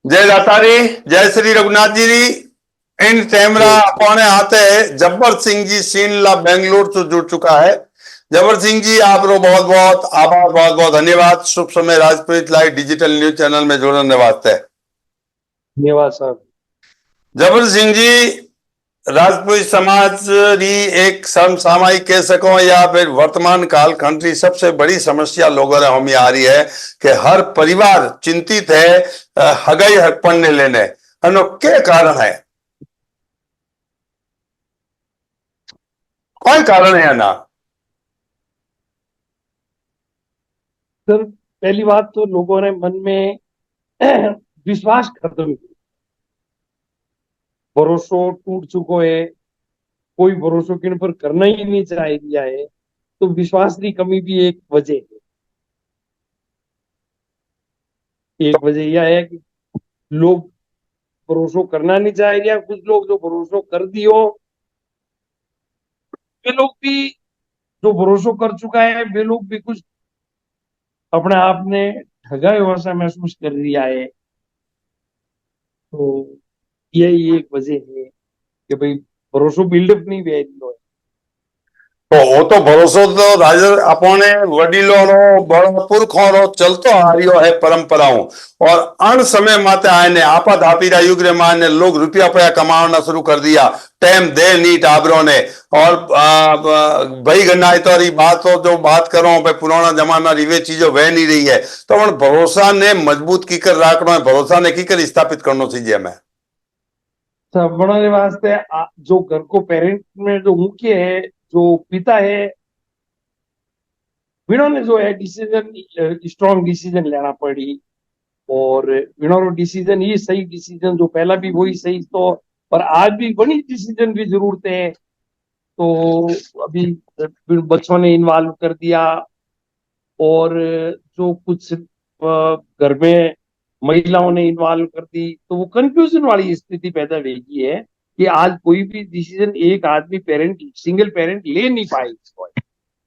जय दातारी, जय Shri Raghunath ji. In camera जय अपने आते जब्बर सिंह जी सीनला बेंगलोर से जुड़ चुका है। जब्बर सिंह जी, आपको बहुत बहुत आभार, बहुत बहुत धन्यवाद। शुभ समय Rajput live digital news channel में जुड़ने वास्ते। धन्यवाद साहब। जब्बर सिंह जी, राजपूत समाज री एक समसामयिक कह सको या फिर वर्तमान कालखंड की सबसे बड़ी समस्या लोगों ने हमें आ रही है कि हर परिवार चिंतित है हगाई हक पढ़ने लेने। अनो क्या कारण है? कोई कारण है ना? सर, पहली बात तो लोगों ने मन में विश्वास खत्म किया। भरोसो टूट चुको है। कोई भरोसो किन पर करना ही नहीं चाह दिया है। तो विश्वास की कमी भी एक वजह है। एक वजह यह है कि लोग भरोसो करना नहीं चाह रहा। कुछ लोग जो भरोसो कर दियो, वे लोग भी, जो भरोसो कर चुका है वे लोग भी कुछ अपने आप ने ठगा हुआ सा महसूस कर लिया है। तो यही एक वजह है कि भाई भरोसो बिल्डअप नहीं हुआ है। तो वो तो भरोसो तो राजा अपने वडीलों रो बड़ो पुरखों रो चलतो आ रही है परंपराओं। और अन समय माते आए ने आपा धापी रा युग रे माने लोग रुपया पैसा कमाना शुरू कर दिया। टाइम दे नी टाबरों ने। और भाई गन्नाई तो रही बात हो जो बात करो भाई पुराना जमाना रिवे चीजों वह नहीं रही है। तो उन भरोसा ने मजबूत की कर रखना है, भरोसा ने की कर स्थापित करना चाहिए हमें। सब बनाने वास्ते जो घर को पेरेंट में जो मुख्य है, जो पिता है, इन्होंने जो है डिसीजन, स्ट्रॉन्ग डिसीजन लेना पड़ी। और इन्होंने डिसीजन, ये सही डिसीजन जो पहला भी वही सही तो, पर आज भी बड़ी डिसीजन की जरूरत है। तो अभी बच्चों ने इन्वॉल्व कर दिया। और जो कुछ घर में महिलाओं ने इन्वॉल्व कर दी, तो वो कंफ्यूजन वाली स्थिति पैदा होगी है कि आज कोई भी डिसीजन एक आदमी पेरेंट, सिंगल पेरेंट ले नहीं पाएगा।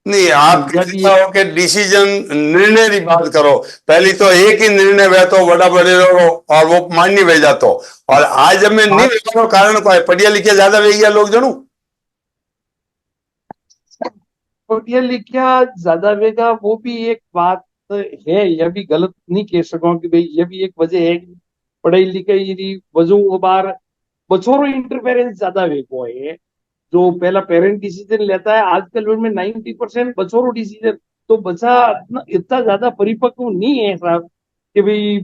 नहीं, तो आप उसका किसी भी एक, का हो के डिसीजन निर्णय की बात करो। पहली तो एक ही निर्णय वे तो बड़ा बड़े रहो और वो मान्य वे जातो। और आज हमें नहीं बात वेनो कारण को है पढ़िया लिखे ज्यादा वे गया लोग जनू। पढ़िया लिखा ज्यादा वेगा, वो भी एक बात है। यह भी गलत नहीं कह सको कि भाई यह भी एक वजह है कि पढ़ाई लिखाई की वजह बार बच्चों इंटरफेरेंस ज्यादा वेगो है। जो पहला पेरेंट डिसीजन लेता है, आजकल में 90% बच्चों डिसीजन। तो बच्चा इतना ज्यादा परिपक्व नहीं है साहब कि भाई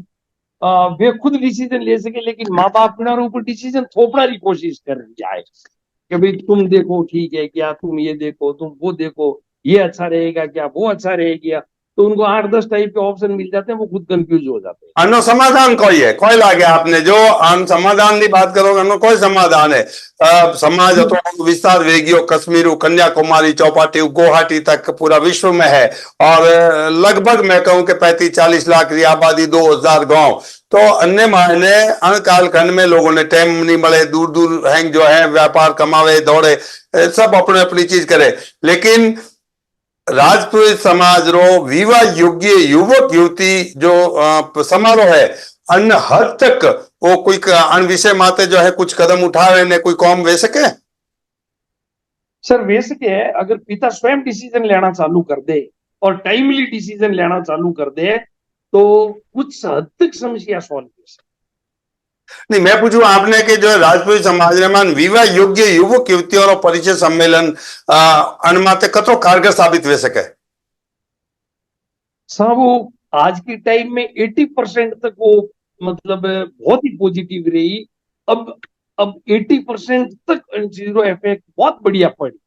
वे खुद डिसीजन ले सके। लेकिन माँ बाप बिना ऊपर डिसीजन थोपने की कोशिश कर रही है कि भाई तुम देखो ठीक है क्या, तुम ये देखो, तुम वो देखो, ये अच्छा रहेगा क्या, वो अच्छा रहेगा। तो उनको 8-10 टाइप के ऑप्शन मिल जाते हैं, वो खुद कंफ्यूज हो जाते हैं। अनो समाधान कोई है कोई लागे आपने जो अन समाधान की बात करोगे अनो कोई समाधान है। समाज तो विस्तार वेगियो कश्मीर कन्याकुमारी चौपाटी गुवाहाटी तक पूरा विश्व में है। और लगभग मैं कहूं कि 35-40 लाख की आबादी 2000 गांव। तो अन्य मायने अन कालखंड में लोगों ने टाइम नहीं मिले, दूर दूर हैंग जो है व्यापार कमावे दौड़े, सब अपने अपनी चीज करे। लेकिन राजपूत समाज रो विवाह योग्य युवक युवती जो समारोह है अन्य हद तक वो कोई अन विषय माते जो है कुछ कदम उठावे ने कोई कौम वे सके। सर वैसे क्या है, अगर पिता स्वयं डिसीजन लेना चालू कर दे और टाइमली डिसीजन लेना चालू कर दे, तो कुछ हद तक समस्या सॉल्व कर सकते। नहीं, मैं पूछू आपने कि जो राजपूत समाज में मान विवाह योग्य युवक युवतियों और परिचय सम्मेलन अनमाते कतो कारगर साबित हो सके। साहब वो आज के टाइम में 80% तक वो, मतलब बहुत ही पॉजिटिव रही। अब 80% तक जीरो इफेक्ट बहुत बढ़िया पड़ी।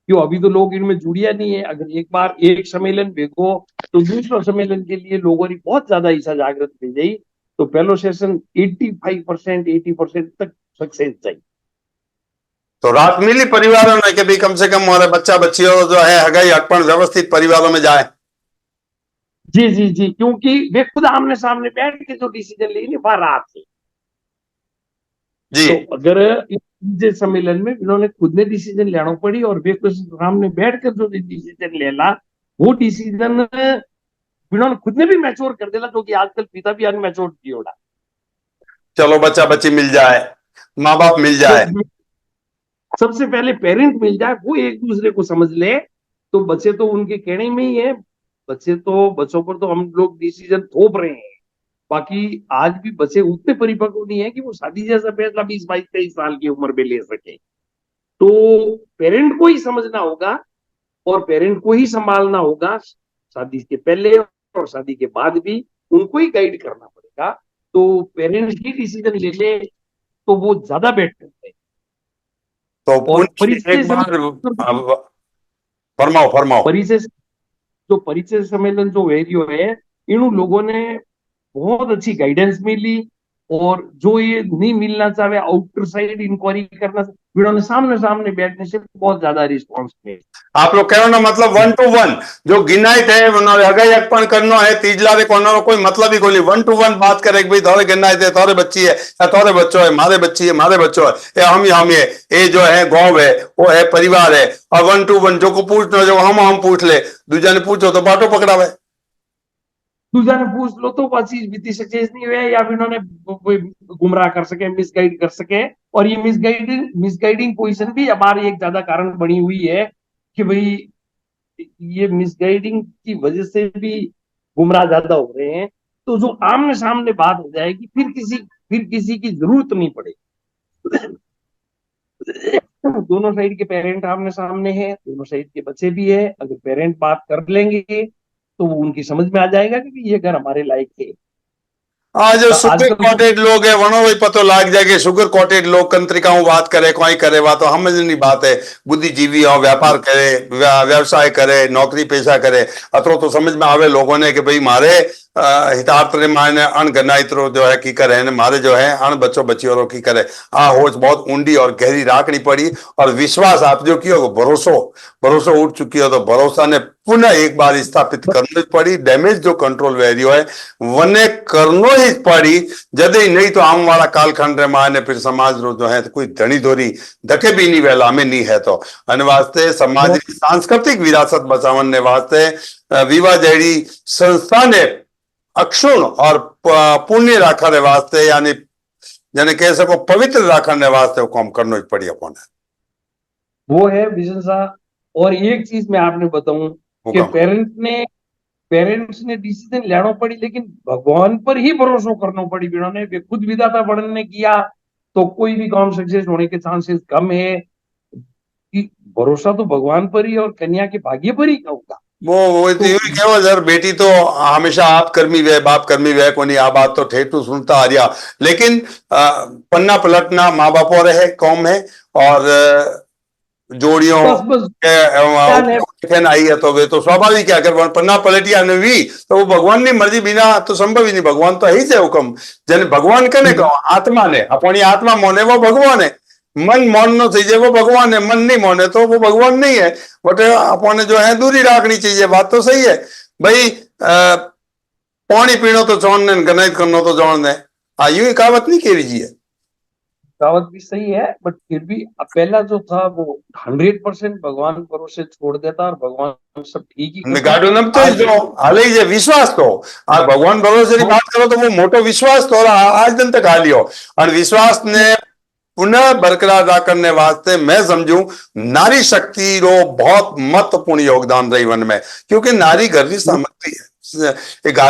क्यों, अभी तो लोग इनमें जुड़िया नहीं है। अगर एक बार एक सम्मेलन देखो, तो दूसरा सम्मेलन के लिए लोगों ने बहुत ज्यादा इच्छा जागृत भेज गई। तो पहलो सेशन 85%, 80% तक सक्सेस चाहिए। तो रात मिली परिवारों में कि भी कम से कम हमारे बच्चा बच्चियों जो है हगाई हटपन व्यवस्थित परिवारों में जाए। जी जी जी, क्योंकि वे खुद आमने सामने बैठ के जो डिसीजन लेंगे वह रात है। जी। तो अगर इस सम्मेलन में इन्होंने खुद ने डिसीजन लेना पड़ी और वे कुछ सामने बैठकर जो डिसीजन लेला, वो डिसीजन इन्होंने खुद ने भी मैच्योर कर देला, जो कि आजकल पिता भी अनमैच्योर किया। चलो बच्चा बच्ची मिल जाए, माँ बाप मिल जाए। सबसे पहले पेरेंट मिल जाए, वो एक दूसरे को समझ ले, तो बच्चे तो उनके कहने में ही है। बच्चों पर तो हम लोग डिसीजन थोप रहे हैं, बाकी आज भी बच्चे उतने परिपक्व नहीं है कि वो शादी जैसा फैसला 20 22 23 साल की उम्र में ले सके। तो पेरेंट को ही समझना होगा और पेरेंट को ही संभालना होगा, शादी के पहले और शादी के बाद भी उनको ही गाइड करना पड़ेगा। तो पेरेंट्स ही डिसीजन ले ले तो वो ज्यादा बेटर है। तो और उनकी परिचय एक बार फरमाओ फरमाओ। परिचय जो परिचय सम्मेलन जो वेरियो है, इन लोगों ने बहुत अच्छी गाइडेंस मिली। और जो ये नहीं मिलना चाहे आउटर साइड इंक्वायरी करना, इन्होंने सामने सामने बैठने से बहुत ज्यादा रिस्पॉन्स मिला। आप लोग कहो ना, मतलब 1 to 1 जो गिनाइट है उन्होंने अगई अकपण करनो है, तीजला रे कोना कोई मतलब ही कोई 1 to 1 बात करे कि भाई थोड़े गिनाइट है, थोड़े बच्ची है या थोड़े बच्चों है, मारे बच्ची है मारे बच्चों है, ये हम है, ये जो है गांव है वो है परिवार है। और 1 to 1 जो को पूछना जो हम पूछ ले, दूजा ने पूछो तो बाटो पकड़ावे। दूसरा ने पूछ लो तो वह चीज बीती सक्सेस नहीं हुए, या फिर उन्होंने कोई गुमराह कर सके, मिसगाइड कर सके। और ये मिसगाइडिंग पोजीशन भी हमारी एक ज्यादा कारण बनी हुई है कि भाई ये मिसगाइडिंग की वजह से भी गुमराह ज्यादा हो रहे हैं। तो जो आमने सामने बात हो जाएगी, फिर किसी की जरूरत नहीं पड़ेगी। दोनों साइड के पेरेंट आमने सामने हैं, दोनों साइड के बच्चे भी है, अगर पेरेंट बात कर लेंगे तो वो उनकी समझ में आ जाएगा कि ये घर हमारे लायक है। आज जो शुगर आजकल तो कोटेड लोग है वनो भी पतो लाग जाए कि शुगर कोटेड लोग कंत्रिकाओं बात करे, कोई करे बात तो समझनी बात है। बुद्धिजीवी हो, व्यापार करे, व्यवसाय करे, नौकरी पेशा करे, अतरो तो समझ में आवे लोगों ने कि भाई मारे हितार्थ रे माने अण गनाइत्रो जो है की करे ने मारे जो है अण बच्चों बच्चियों रो की करे। आ होच बहुत ऊंडी और गहरी राखनी पड़ी। और विश्वास आप जो कियो भरोसो भरोसो उठ चुकी हो, तो भरोसा ने पुनः एक बार स्थापित करनी पड़ी। डैमेज जो कंट्रोल वेरियो है वने करनो ही पड़ी। जदे नहीं तो आम वाला कालखंड रे माने फिर समाज रो जो है तो कोई धनी धोरी धके भी नहीं वेला में नहीं है। तो अने वास्ते समाज की सांस्कृतिक विरासत बचावन ने वास्ते विवाह जैसी संस्था ने अक्षुण और पुण्य राखने वास्ते यानी जने कह सको पवित्र राखने वास्ते वो काम करना ही पड़ी अपन। वो है विजन साहब। और एक चीज मैं आपने बताऊं कि हुक्म। पेरेंट्स ने डिसीजन लेना पड़ी, लेकिन भगवान पर ही भरोसा करना पड़ी। उन्होंने वे खुद विधाता वर्णन ने किया तो कोई भी काम सक्सेस होने के चांसेस कम है। कि भरोसा तो भगवान पर ही और कन्या के भाग्य पर ही होगा। वो तो तो यूं ही कहो सर, बेटी तो हमेशा आप कर्मी वे बाप कर्मी वे कोनी, आ बात तो ठेठू सुनता आ रहा। लेकिन पन्ना पलटना माँ बापों रहे कौम है। और जोड़ियों बस बस ज्ञान है। के आई है तो वे तो स्वाभाविक है। अगर पन्ना पलटिया ने भी तो वो भगवान की मर्जी बिना तो संभव ही नहीं। भगवान तो ही से हुक्म जन भगवान कने कहो आत्मा ने अपनी आत्मा मोने वो भगवान है। मन मौन नो चाहिए वो भगवान है, मन नहीं मोने तो वो भगवान नहीं है। बट अपने जो है दूरी रखनी चाहिए, बात तो सही है भाई। पानी पीनो तो जौन ने गनाइत करनो तो जौन ने, यूं ही कहावत नहीं कह रही है। दावत भी सही है, बट फिर भी पहला जो था वो 100% भगवान भरोसे छोड़ देता और भगवान सब ठीक ही करता। गाडो नम तो आज जो हाले जे विश्वास तो आ भगवान भरोसे की बात करो तो वो मोटो विश्वास तो आज दिन तक हालियो। और विश्वास ने पुनः बरकरार करने वास्ते मैं समझू नारी शक्ति रो बहुत महत्वपूर्ण योगदान रही वन में। क्योंकि नारी घर की सामग्री है।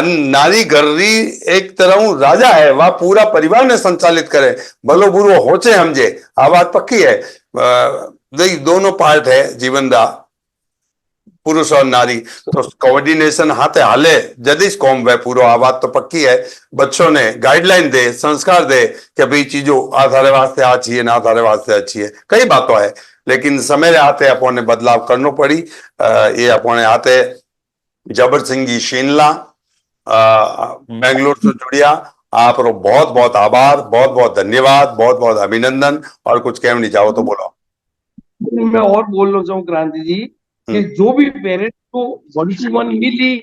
नारी घर री एक तरह राजा है, वह पूरा परिवार ने संचालित करे, भलो बुरो होचे समझे, आ बात पक्की है। दोनों पार्ट है जीवन दा, पुरुष और नारी। तो कोऑर्डिनेशन हाथे हाले जदिस कौम वे पूरा, आ बात तो पक्की है। बच्चों ने गाइडलाइन दे, संस्कार दे कि भाई चीजों आ थारे वास्ते अच्छी है ना थारे वास्ते अच्छी है, कई बातों है। लेकिन समय आते अपने बदलाव करना पड़ी। ये अपने आते जबर सिंह जी शिनला बेंगलोर से जुड़िया। आप बहुत बहुत आभार, बहुत बहुत धन्यवाद, बहुत बहुत अभिनंदन। और कुछ कहना नहीं चाहो तो बोलो। मैं और बोलना चाहूँ क्रांति जी कि जो भी पेरेंट्स को 1 to 1 मिली,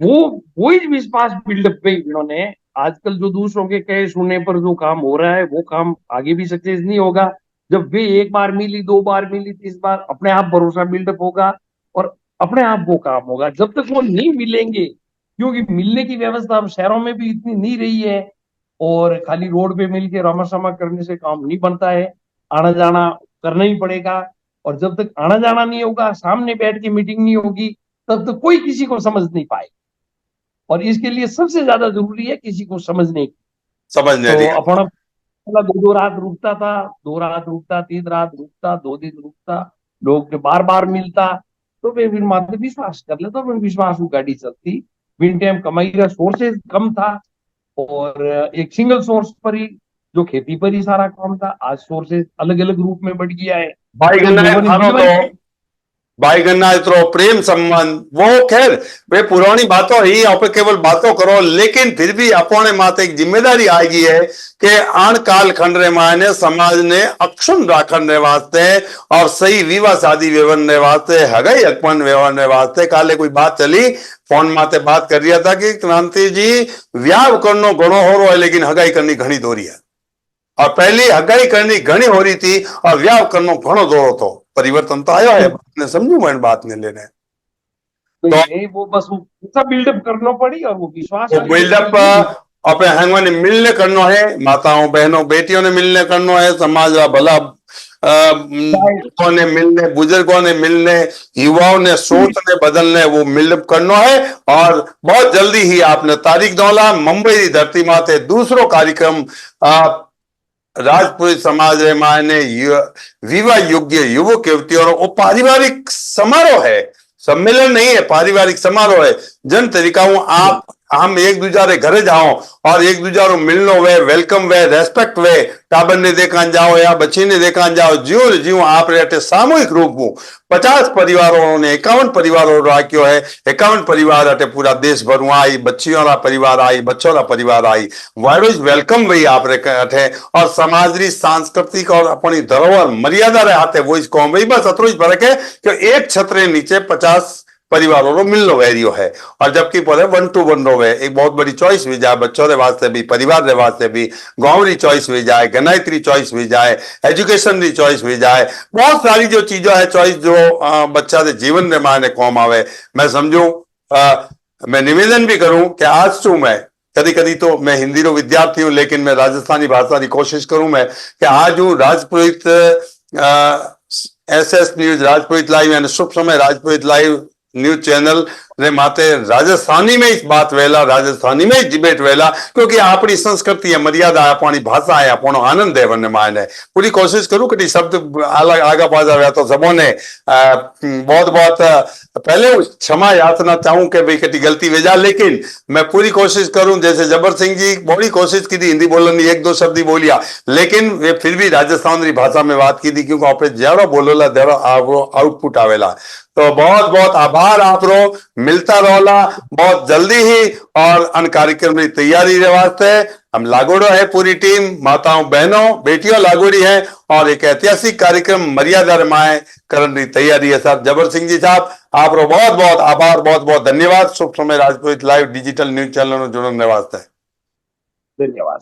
वो ही विश्वास बिल्डअप पे इन्होंने। आजकल जो दूसरों के कहे सुनने पर जो काम हो रहा है वो काम आगे भी सक्सेस नहीं होगा। जब वे एक बार मिली, 2 बार मिली, 30 बार, अपने आप भरोसा बिल्डअप होगा और अपने आप वो काम होगा। जब तक वो नहीं मिलेंगे, क्योंकि मिलने की व्यवस्था अब शहरों में भी इतनी नहीं रही है, और खाली रोड पे मिलके रामासामा करने से काम नहीं बनता है, आना जाना करना ही पड़ेगा। और जब तक आना जाना नहीं होगा, सामने बैठ के मीटिंग नहीं होगी, तब तक कोई किसी को समझ नहीं पाए। और इसके लिए सबसे ज्यादा जरूरी है किसी को समझने की। समझने तो दिया। अपना पहला 2 रात रुकता था, 2 रात रुकता, 3 रात रुकता, 2 दिन रुकता, लोग बार बार मिलता, तो फिर मात्र विश्वास कर लेता, फिर विश्वास की गाड़ी चलती। विन टाइम कमाई का सोर्सेज कम था, और एक सिंगल सोर्स पर ही, जो खेती पर ही सारा काम था। आज सोर्सेज अलग अलग रूप में बढ़ गया है, भाई तो गन्ना लोगों ने थारो मिलवा तो भाई गन्ना इतरो प्रेम संबंध वो खैर वे पुरानी बातों ही आप केवल बातों करो, लेकिन फिर भी अपने माथे एक जिम्मेदारी आएगी है कि आन काल खंड रे मायने समाज ने अक्षुण राखने वास्ते और सही विवाह शादी व्यवहार वास्ते हगाई अकमन व्यवहार वास्ते काले कोई बात चली फोन माते बात कर रहा था कि क्रांति जी व्याह करनो घणो हो रहा है लेकिन हगाई करनी घनी दोरी है। और पहली हगाई करनी घनी हो रही थी और व्याह करनो घणो दोरो तो परिवर्तन तो आयो है, ने समझू मैं बात ने लेने तो तो ये वो बस वो बिल्डअप करना पड़ी, और वो विश्वास वो आगे बिल्डअप बढ़ेगी। अपने हंगवा ने मिलने करनो है, माताओं बहनों बेटियों ने मिलने करनो है, समाज का भला ने मिलने, बुजुर्गों ने मिलने, युवाओं ने सोच ने बदलने वो मिलप करनो है। और बहुत जल्दी ही आपने तारीख दौला मुंबई की धरती माते दूसरो कार्यक्रम राजपूत समाज रे मायने विवाह योग्य युवक युवतियों वो पारिवारिक समारोह है, सम्मेलन नहीं है, पारिवारिक समारोह है। जन तरीका हूं आप हम एक दूसरे रे घरे जाओ और एक दूसरे मिलनो वे, वेलकम वे, रेस्पेक्ट वे, टाबर ने देखा जाओ या बच्ची ने देखा जाओ, ज्यो ज्यो आप रे सामूहिक रूप में 50 परिवारों ने 51 परिवारों राख्यो है। 51 परिवार अटे पूरा देश भर आई, बच्चियों का परिवार आई, बच्चों का परिवार आई, वाइड वेलकम भाई आप रे अटे। और समाज री सांस्कृतिक और अपनी धरोहर मर्यादा रे हाथे वो इसको भाई बस अतरो ही फर्क है कि एक छत्र नीचे 50 परिवारों को मिलनो वेरियो है। और जबकि पहले 1 to 1 रोवे एक बहुत बड़ी चॉइस हुई जाए, बच्चों के वास्ते भी, परिवार के वास्ते भी, गांव री चॉइस हुई जाए, गनायत्री चॉइस हुई जाए, एजुकेशन री चॉइस हुई जाए, बहुत सारी जो चीजों है चॉइस जो बच्चा के जीवन रे मायने कौम आवे। मैं समझू मैं निवेदन भी करूं कि आज तो मैं कभी कभी तो मैं हिंदी रो विद्यार्थी हूं लेकिन मैं राजस्थानी भाषा की कोशिश करूं मैं कि आज हूं राजपुरोहित SS न्यूज, राजपुरोहित लाइव यानी शुभ समय राजपुरोहित लाइव न्यूज चैनल ने माते राजस्थानी में इस बात वेला, राजस्थानी में इस डिबेट वेला, क्योंकि अपनी संस्कृति है, मर्यादा है, अपनी भाषा है, अपनो आनंद है वरने मायने पूरी कोशिश करूं कि शब्द अलग आगा पाजा हुआ तो सबों ने बहुत बहुत पहले क्षमा याचना चाहूं कि भाई कटी गलती वेजा, लेकिन मैं पूरी कोशिश करूं। जैसे जबर सिंह जी बड़ी कोशिश की थी हिंदी बोलने, 1-2 शब्द ही बोलिया, लेकिन वे फिर भी राजस्थान की भाषा में बात की थी क्योंकि आप ज्यादा बोलोला ज्यादा आउटपुट आवेला। तो बहुत बहुत आभार आप रो, मिलता रोला बहुत जल्दी ही। और अन कार्यक्रम की तैयारी रे वास्ते हम लागोड़ो है, पूरी टीम माताओं बहनों बेटियों लागोड़ी है और एक ऐतिहासिक कार्यक्रम मर्यादा माए करने की तैयारी है। सर जबर सिंह जी साहब आप रो बहुत बहुत आभार, बहुत बहुत धन्यवाद। शुभ समय राजपुरोहित लाइव डिजिटल न्यूज चैनल जुड़ने वास्ते धन्यवाद।